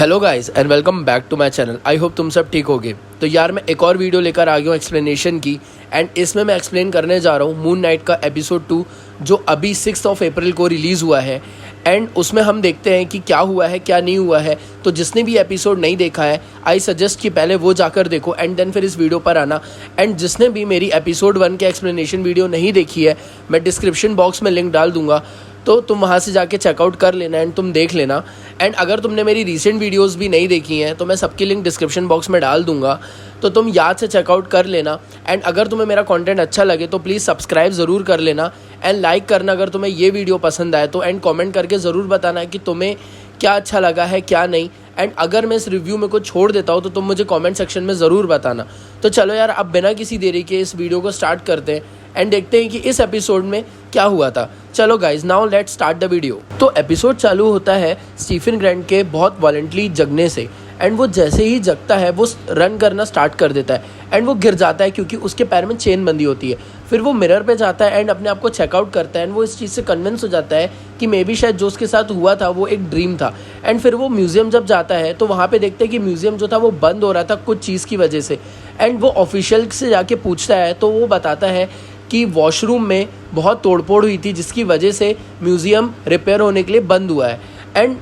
Hello guys and welcome back to my channel. I hope तुम सब ठीक होगे। तो यार मैं एक और वीडियो लेकर आ गया हूँ एक्सप्लेनेशन की, एंड इसमें मैं एक्सप्लेन करने जा रहा हूँ मून नाइट का एपिसोड 2 जो अभी 6 अप्रैल को रिलीज़ हुआ है। एंड उसमें हम देखते हैं कि क्या हुआ है क्या नहीं हुआ है। तो जिसने भी एपिसोड नहीं देखा है आई सजेस्ट कि पहले वो जाकर देखो एंड देन फिर इस वीडियो पर आना। एंड जिसने भी मेरी एपिसोड 1 के एक्सप्लेनेशन वीडियो नहीं देखी है मैं डिस्क्रिप्शन बॉक्स में लिंक डाल दूंगा, तो तुम वहाँ से जाके चेकआउट कर लेना एंड तुम देख लेना। एंड अगर तुमने मेरी रीसेंट वीडियोस भी नहीं देखी हैं तो मैं सबकी लिंक डिस्क्रिप्शन बॉक्स में डाल दूंगा, तो तुम याद से चेकआउट कर लेना। एंड अगर तुम्हें मेरा कंटेंट अच्छा लगे तो प्लीज़ सब्सक्राइब ज़रूर कर लेना एंड लाइक करना अगर तुम्हें ये वीडियो पसंद आए तो। एंड कमेंट करके ज़रूर बताना कि तुम्हें क्या अच्छा लगा है क्या नहीं। एंड अगर मैं इस रिव्यू में कुछ छोड़ देता हूँ तो तुम मुझे कमेंट सेक्शन में ज़रूर बताना। तो चलो यार अब बिना किसी देरी के इस वीडियो को स्टार्ट करते हैं एंड देखते हैं कि इस एपिसोड में क्या हुआ था। चलो guys now let's start the video. तो एपिसोड चालू होता है स्टीफन ग्रैंट के बहुत वॉलेंटली जगने से। एंड वो जैसे ही जगता है वो रन करना स्टार्ट कर देता है एंड वो गिर जाता है क्योंकि उसके पैर में चेन बंधी होती है। फिर वो मिरर पे जाता है एंड अपने आप को चेकआउट करता है एंड वो इस चीज़ से कन्विंस हो जाता है कि मे बी शायद जो उसके साथ हुआ था वो एक ड्रीम था। एंड फिर वो म्यूजियम जब जाता है तो वहाँ पे देखते हैं कि म्यूजियम जो था वो बंद हो रहा था कुछ चीज़ की वजह से। एंड वो ऑफिशियल से जाके पूछता है तो वो बताता है कि वॉशरूम में बहुत तोड़फोड़ हुई थी जिसकी वजह से म्यूज़ियम रिपेयर होने के लिए बंद हुआ है। एंड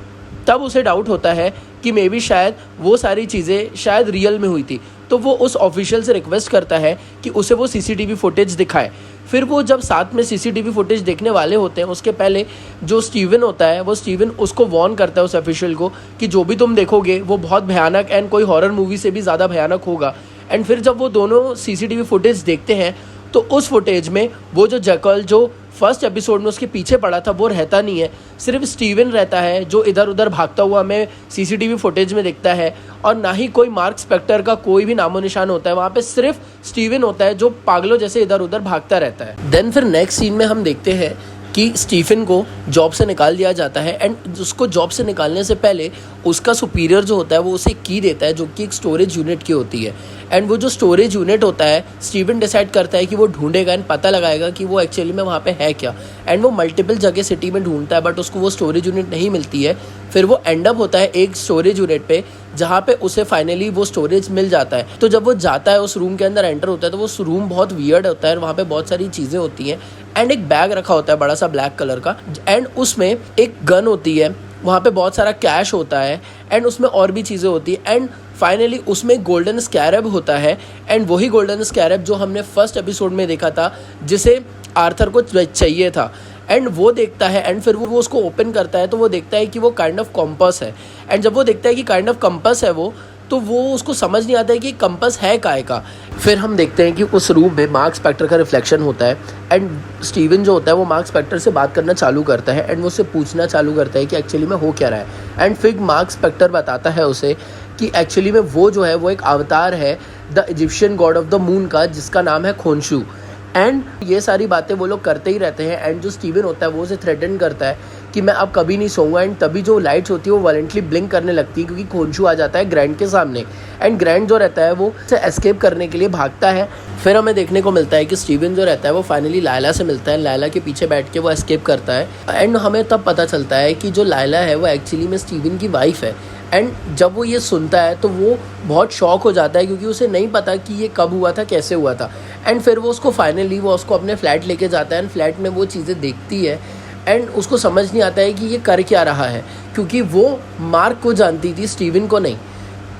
तब उसे डाउट होता है कि मे बी शायद वो सारी चीज़ें शायद रियल में हुई थी। तो वो उस ऑफिशियल से रिक्वेस्ट करता है कि उसे वो सीसीटीवी फुटेज दिखाए। फिर वो जब साथ में सीसीटीवी फुटेज देखने वाले होते हैं उसके पहले जो स्टीवन होता है वो स्टीवन उसको वॉर्न करता है उस ऑफिशियल को कि जो भी तुम देखोगे वो बहुत भयानक एंड कोई हॉरर मूवी से भी ज़्यादा भयानक होगा। एंड फिर जब वो दोनों सीसीटीवी फुटेज देखते हैं तो उस फुटेज में वो जो जैकल जो फर्स्ट एपिसोड में उसके पीछे पड़ा था वो रहता नहीं है, सिर्फ स्टीवन रहता है जो इधर उधर भागता हुआ हमें सीसीटीवी फुटेज में दिखता है। और ना ही कोई मार्क स्पेक्टर का कोई भी नामो निशान होता है, वहाँ पे सिर्फ स्टीवन होता है जो पागलों जैसे इधर उधर भागता रहता है। देन फिर नेक्स्ट सीन में हम देखते हैं कि स्टीफन को जॉब से निकाल दिया जाता है एंड उसको जॉब से निकालने से पहले उसका सुपीरियर जो होता है वो उसे की देता है जो कि एक स्टोरेज यूनिट की होती है। एंड वो जो स्टोरेज यूनिट होता है स्टीवन डिसाइड करता है कि वो ढूंढेगा एंड पता लगाएगा कि वो एक्चुअली में वहाँ पे है क्या। एंड वो मल्टीपल जगह सिटी में ढूंढता है बट उसको वो स्टोरेज यूनिट नहीं मिलती है। फिर वो एंड अप होता है एक स्टोरेज यूनिट पे जहाँ पे उसे फाइनली वो स्टोरेज मिल जाता है। तो जब वो जाता है उस रूम के अंदर एंटर होता है तो वो रूम बहुत वियर्ड होता है, वहाँ पे बहुत सारी चीज़ें होती हैं एंड एक बैग रखा होता है बड़ा सा ब्लैक कलर का एंड उसमें एक गन होती है, वहाँ पे बहुत सारा कैश होता है एंड उसमें और भी चीज़ें होती है। एंड फाइनली उसमें गोल्डन स्कैरब होता है एंड वही गोल्डन स्कैरब जो हमने फर्स्ट एपिसोड में देखा था जिसे आर्थर को चाहिए था। एंड वो देखता है एंड फिर वो उसको ओपन करता है तो वो देखता है कि वो काइंड ऑफ कंपास है। एंड जब वो देखता है कि काइंड ऑफ कंपास है वो, तो वो उसको समझ नहीं आता है कि कंपास है काय का। फिर हम देखते हैं कि उस रूम में मार्क स्पेक्टर का रिफ्लेक्शन होता है एंड स्टीवन जो होता है वो मार्क स्पेक्टर से बात करना चालू करता है एंड वो उससे पूछना चालू करता है कि एक्चुअली में हो क्या रहा है। एंड फिर मार्क स्पेक्टर बताता है उसे कि एक्चुअली में वो जो है वो एक अवतार है the Egyptian God of the moon का जिसका नाम है खोंशू। एंड ये सारी बातें वो लोग करते ही रहते हैं एंड जो स्टीवन होता है वो उसे थ्रेटन करता है कि मैं अब कभी नहीं सोऊंगा। एंड तभी जो लाइट्स होती है वो वॉलेंटली ब्लिंक करने लगती है क्योंकि खोंशू आ जाता है ग्रैंड के सामने एंड ग्रैंड जो रहता है वो से एस्केप करने के लिए भागता है। फिर हमें देखने को मिलता है कि स्टीवन जो रहता है वो फाइनली लायला से मिलता है, लायला के पीछे बैठ के वो एस्केप करता है एंड हमें तब पता चलता है कि जो लायला है वो एक्चुअली में स्टीवन की वाइफ है। एंड जब वो ये सुनता है तो वो बहुत शॉक हो जाता है क्योंकि उसे नहीं पता कि ये कब हुआ था कैसे हुआ था। एंड फिर वो उसको फाइनली वो उसको अपने फ्लैट लेके जाता है एंड फ्लैट में वो चीज़ें देखती है एंड उसको समझ नहीं आता है कि ये कर क्या रहा है क्योंकि वो मार्क को जानती थी स्टीवन को नहीं।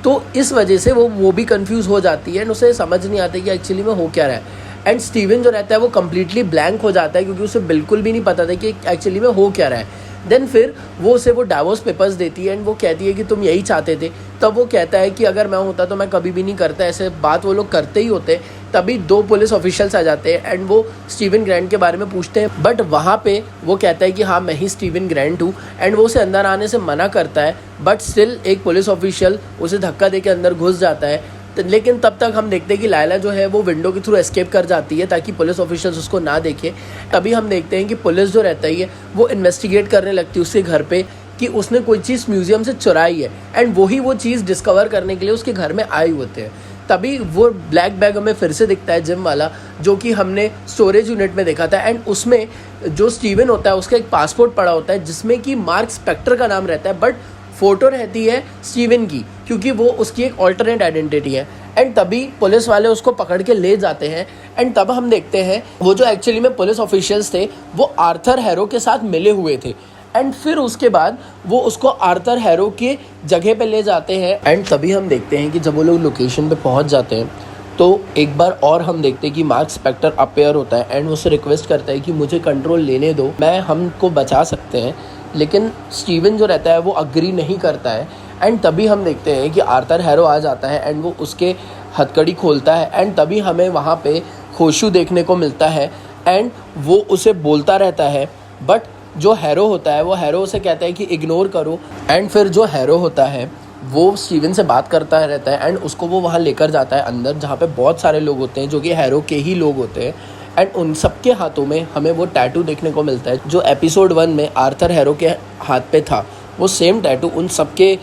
तो इस वजह से वो भी कंफ्यूज हो जाती है एंड उसे समझ नहीं आता कि एक्चुअली में हो क्या रहा है। एंड स्टीवन जो रहता है वो कम्प्लीटली ब्लैंक हो जाता है क्योंकि उसे बिल्कुल भी नहीं पता था कि एक्चुअली में हो क्या रहा है। देन फिर वो उसे वो डाइवोर्स पेपर्स देती है एंड वो कहती है कि तुम यही चाहते थे। तब वो कहता है कि अगर मैं होता तो मैं कभी भी नहीं करता, ऐसे बात वो लोग करते ही होते। तभी 2 पुलिस ऑफिशियल्स आ जाते हैं एंड वो स्टीवन ग्रैंट के बारे में पूछते हैं बट वहाँ पे वो कहता है कि हाँ मैं ही स्टीवन ग्रैंट हूँ एंड वो उसे अंदर आने से मना करता है बट स्टिल एक पुलिस ऑफिशियल उसे धक्का दे के अंदर घुस जाता है। लेकिन तब तक हम देखते हैं कि लायला जो है वो विंडो के थ्रू एस्केप कर जाती है ताकि पुलिस ऑफिशियल्स उसको ना देखे। तभी हम देखते हैं कि पुलिस जो रहता है वो इन्वेस्टिगेट करने लगती है उसके घर पे कि उसने कोई चीज़ म्यूजियम से चुराई है एंड वही वो चीज़ डिस्कवर करने के लिए उसके घर में आए होते हैं। तभी वो ब्लैक बैग हमें फिर से दिखता है जिम वाला जो कि हमने स्टोरेज यूनिट में देखा था एंड उसमें जो स्टीवन होता है उसका एक पासपोर्ट पड़ा होता है जिसमें कि मार्क स्पेक्टर का नाम रहता है बट फ़ोटो रहती है स्टीवन की, क्योंकि वो उसकी एक ऑल्टरनेट आइडेंटिटी है। एंड तभी पुलिस वाले उसको पकड़ के ले जाते हैं। एंड तब हम देखते हैं वो जो एक्चुअली में पुलिस ऑफिशियल्स थे वो आर्थर हैरो के साथ मिले हुए थे। एंड फिर उसके बाद वो उसको आर्थर हैरो के जगह पे ले जाते हैं। एंड तभी हम देखते हैं कि जब वो लोग लोकेशन पे पहुंच जाते हैं तो एक बार और हम देखते हैं कि मार्क स्पेक्टर अपेयर होता है एंड उससे रिक्वेस्ट करता है कि मुझे कंट्रोल लेने दो, मैं हमको बचा सकते हैं। लेकिन स्टीवन जो रहता है वो अग्री नहीं करता है। एंड तभी हम देखते हैं कि आर्थर हैरो आ जाता है एंड वो उसके हथकड़ी खोलता है। एंड तभी हमें वहाँ पे खोशू देखने को मिलता है एंड वो उसे बोलता रहता है, बट जो हैरो होता है वो हैरो उसे कहता है कि इग्नोर करो। एंड फिर जो हैरो होता है वो स्टीवन से बात करता रहता है एंड उसको वो वहाँ लेकर जाता है अंदर, जहाँ पे बहुत सारे लोग होते हैं जो कि हैरो के ही लोग होते हैं। एंड उन सबके हाथों में हमें वो टैटू देखने को मिलता है जो एपिसोड 1 में आर्थर हैरो के हाथ पे था। वो सेम टैटू उन सबके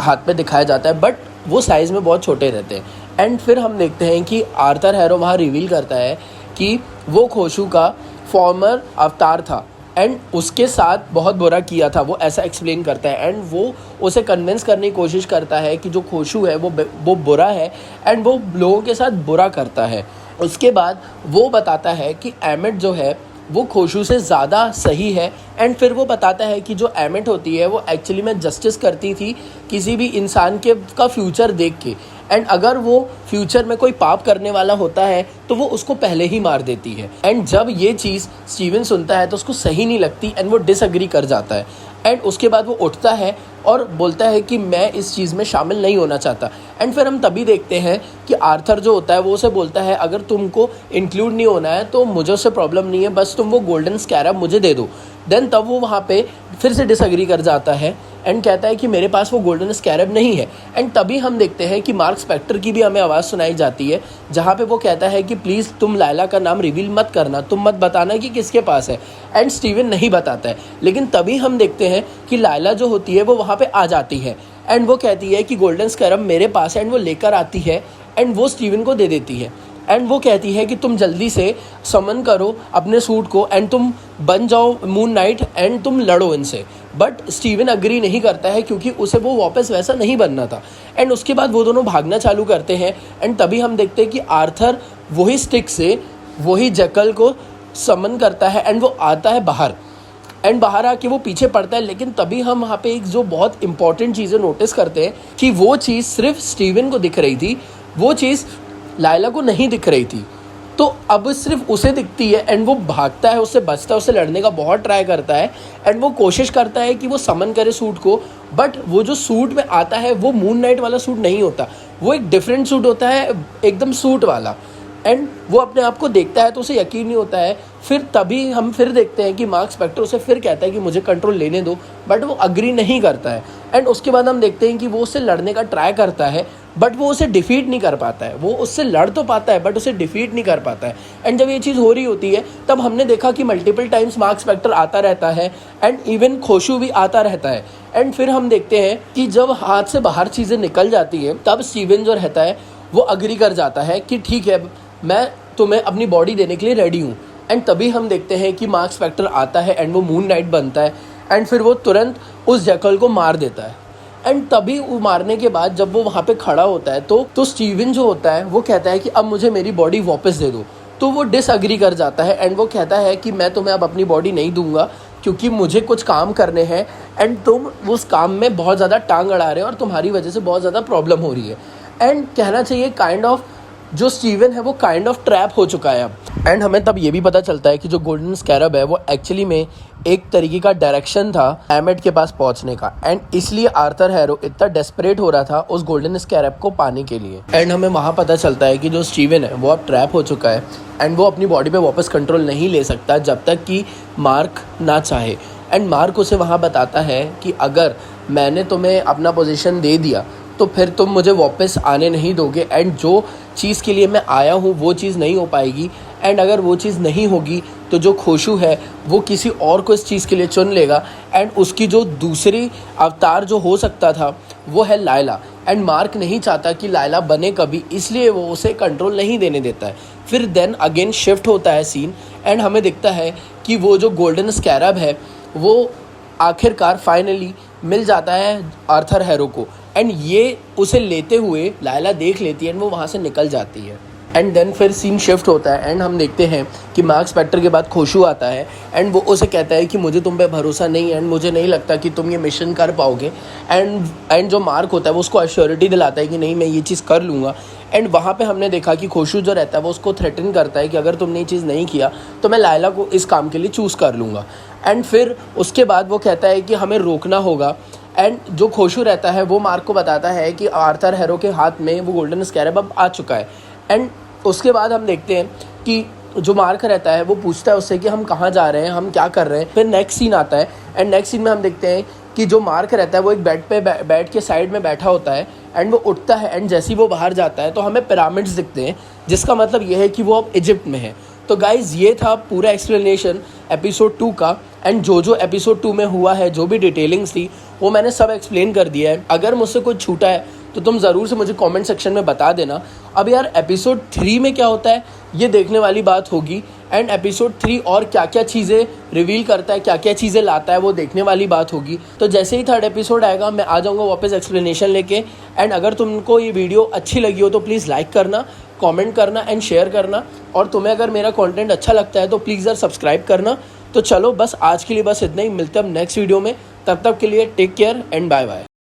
हाथ पे दिखाया जाता है, बट वो साइज़ में बहुत छोटे रहते हैं। एंड फिर हम देखते हैं कि आर्थर हैरो वहाँ रिवील करता है कि वो खोशू का फॉर्मर अवतार था एंड उसके साथ बहुत बुरा किया था, वो ऐसा एक्सप्लेन करता है। एंड वो उसे कन्विंस करने की कोशिश करता है कि जो खोशू है वो बुरा है एंड वो लोगों के साथ बुरा करता है। उसके बाद वो बताता है कि एमिट जो है वो खोशू से ज़्यादा सही है। एंड फिर वो बताता है कि जो एमिट होती है वो एक्चुअली में जस्टिस करती थी किसी भी इंसान का फ्यूचर देख के। एंड अगर वो फ्यूचर में कोई पाप करने वाला होता है तो वो उसको पहले ही मार देती है। एंड जब ये चीज़ स्टीवन सुनता है तो उसको सही नहीं लगती एंड वो डिसएग्री कर जाता है। एंड उसके बाद वो उठता है और बोलता है कि मैं इस चीज़ में शामिल नहीं होना चाहता। एंड फिर हम तभी देखते हैं कि आर्थर जो होता है वो उसे बोलता है अगर तुमको इंक्लूड नहीं होना है तो मुझे उससे प्रॉब्लम नहीं है, बस तुम वो गोल्डन स्कैरब मुझे दे दो। देन तब वो वहाँ पे फिर से डिसएग्री कर जाता है एंड कहता है कि मेरे पास वो गोल्डन स्कैरब नहीं है। एंड तभी हम देखते हैं कि मार्क स्पेक्टर की भी हमें आवाज़ सुनाई जाती है जहाँ पे वो कहता है कि प्लीज़ तुम लायला का नाम रिवील मत करना, तुम मत बताना कि किसके पास है। एंड स्टीवन नहीं बताता है, लेकिन तभी हम देखते हैं कि लायला जो होती है वो वहाँ पे आ जाती है एंड वो कहती है कि गोल्डन स्कैरब मेरे पास है। एंड वो लेकर आती है एंड वो स्टीवन को दे देती है। एंड वो कहती है कि तुम जल्दी से समन करो अपने सूट को एंड तुम बन जाओ मून नाइट एंड तुम लड़ो इनसे। बट स्टीवन अग्री नहीं करता है क्योंकि उसे वो वापस वैसा नहीं बनना था। एंड उसके बाद वो दोनों भागना चालू करते हैं एंड तभी हम देखते हैं कि आर्थर वही स्टिक से वही जैकल को समन करता है एंड वो आता है बाहर। एंड बाहर आके वो पीछे पड़ता है, लेकिन तभी हम वहाँ पे एक जो बहुत इंपॉर्टेंट चीज़ें नोटिस करते हैं कि वो चीज़ सिर्फ स्टीवन को दिख रही थी, वो चीज़ लायला को नहीं दिख रही थी। तो अब सिर्फ उसे दिखती है एंड वो भागता है, उससे बचता है, उससे लड़ने का बहुत ट्राई करता है एंड वो कोशिश करता है कि वो समन करे सूट को। बट वो जो सूट में आता है वो मून नाइट वाला सूट नहीं होता, वो एक डिफरेंट सूट होता है, एकदम सूट वाला। एंड वो अपने आप को देखता है तो उसे यकीन नहीं होता है। फिर तभी हम फिर देखते हैं कि मार्क स्पेक्टर उसे फिर कहता है कि मुझे कंट्रोल लेने दो, बट वो अग्री नहीं करता है। एंड उसके बाद हम देखते हैं कि वो उससे लड़ने का ट्राई करता है बट वो उसे डिफीट नहीं कर पाता है। वो उससे लड़ तो पाता है बट उसे डिफीट नहीं कर पाता है। एंड जब ये चीज़ हो रही होती है तब हमने देखा कि मल्टीपल टाइम्स मार्क स्पेक्टर आता रहता है एंड इवन खोशू भी आता रहता है। एंड फिर हम देखते हैं कि जब हाथ से बाहर चीज़ें निकल जाती है तब स्टीवन जो रहता है वो अग्री कर जाता है कि ठीक है, मैं तुम्हें अपनी बॉडी देने के लिए रेडी हूँ। एंड तभी हम देखते हैं कि मार्क स्पेक्टर आता है एंड वो मून नाइट बनता है एंड फिर वो तुरंत उस जैकल को मार देता है। एंड तभी वो मारने के बाद जब वो वहाँ पे खड़ा होता है तो स्टीवन जो होता है वो कहता है कि अब मुझे मेरी बॉडी वापस दे दो। तो वो डिसअग्री कर जाता है एंड वो कहता है कि मैं तुम्हें अब अपनी बॉडी नहीं दूंगा क्योंकि मुझे कुछ काम करने हैं एंड तुम उस काम में बहुत ज़्यादा टांग अड़ा रहे हो और तुम्हारी वजह से बहुत ज़्यादा प्रॉब्लम हो रही है। एंड कहना चाहिए काइंड ऑफ जो स्टीवन है वो काइंड ऑफ ट्रैप हो चुका है अब। एंड हमें तब ये भी पता चलता है कि जो गोल्डन स्कैरब है वो एक्चुअली में एक तरीके का डायरेक्शन था एमिट के पास पहुंचने का। एंड इसलिए आर्थर हैरो इतना डेस्परेट हो रहा था उस गोल्डन स्कैरब को पाने के लिए। एंड हमें वहाँ पता चलता है कि जो स्टीवन है वो अब ट्रैप हो चुका है एंड वो अपनी बॉडी पे वापस कंट्रोल नहीं ले सकता जब तक कि मार्क ना चाहे। एंड मार्क उसे वहाँ बताता है कि अगर मैंने तुम्हें अपना पोजीशन दे दिया तो फिर तुम मुझे वापस आने नहीं दोगे एंड जो चीज़ के लिए मैं आया हूँ वो चीज़ नहीं हो पाएगी। एंड अगर वो चीज़ नहीं होगी तो जो खोशू है वो किसी और को इस चीज़ के लिए चुन लेगा एंड उसकी जो दूसरी अवतार जो हो सकता था वो है लायला। एंड मार्क नहीं चाहता कि लायला बने कभी, इसलिए वो उसे कंट्रोल नहीं देने देता है। फिर देन अगेन शिफ्ट होता है सीन एंड हमें दिखता है कि वो जो गोल्डन स्कैरब है वो आखिरकार फाइनली मिल जाता है आर्थर हैरो को एंड ये उसे लेते हुए लायला देख लेती है एंड वो वहाँ से निकल जाती है। एंड देन फिर सीन शिफ्ट होता है एंड हम देखते हैं कि मार्क स्पेक्टर के बाद खोशू आता है एंड वो उसे कहता है कि मुझे तुम पे भरोसा नहीं एंड मुझे नहीं लगता कि तुम ये मिशन कर पाओगे। एंड जो मार्क होता है वो उसको अश्योरिटी दिलाता है कि नहीं मैं ये चीज़ कर लूँगा। एंड वहाँ पे हमने देखा कि खोशू जो रहता है वो उसको थ्रेटन करता है कि अगर तुमने ये चीज़ नहीं किया तो मैं लायला को इस काम के लिए चूज़ कर लूँगा। एंड फिर उसके बाद वो कहता है कि हमें रोकना होगा। एंड जो खोशू रहता है वो मार्क को बताता है कि आर्थर हैरो के हाथ में वो गोल्डन स्कैरब अब आ चुका है। एंड उसके बाद हम देखते हैं कि जो मार्क रहता है वो पूछता है उससे कि हम कहाँ जा रहे हैं, हम क्या कर रहे हैं। फिर नेक्स्ट सीन आता है एंड नेक्स्ट सीन में हम देखते हैं कि जो मार्क रहता है वो एक बेड पे बेड के साइड में बैठा होता है एंड वो उठता है एंड जैसे ही वो बाहर जाता है तो हमें पिरामिड्स दिखते हैं, जिसका मतलब ये है कि वो अब इजिप्ट में है। तो गाइज़ ये था पूरा एक्सप्लेनेशन एपिसोड 2 का। एंड जो एपिसोड 2 में हुआ है, जो भी डिटेलिंग्स थी वो मैंने सब एक्सप्लेन कर दिया है। अगर मुझसे कुछ छूटा है तो तुम ज़रूर से मुझे कमेंट सेक्शन में बता देना। अब यार एपिसोड 3 में क्या होता है ये देखने वाली बात होगी। एंड एपिसोड 3 और क्या क्या चीज़ें रिवील करता है, क्या क्या चीज़ें लाता है वो देखने वाली बात होगी। तो जैसे ही 3rd एपिसोड आएगा मैं आ जाऊँगा वापस एक्सप्लेनेशन लेके। एंड अगर तुमको ये वीडियो अच्छी लगी हो तो प्लीज़ लाइक करना, कमेंट करना एंड शेयर करना। और तुम्हें अगर मेरा कंटेंट अच्छा लगता है तो प्लीज़ यार सब्सक्राइब करना। तो चलो बस आज के लिए बस इतना ही, मिलते हैं अब नेक्स्ट वीडियो में। तब तक के लिए take care and bye bye.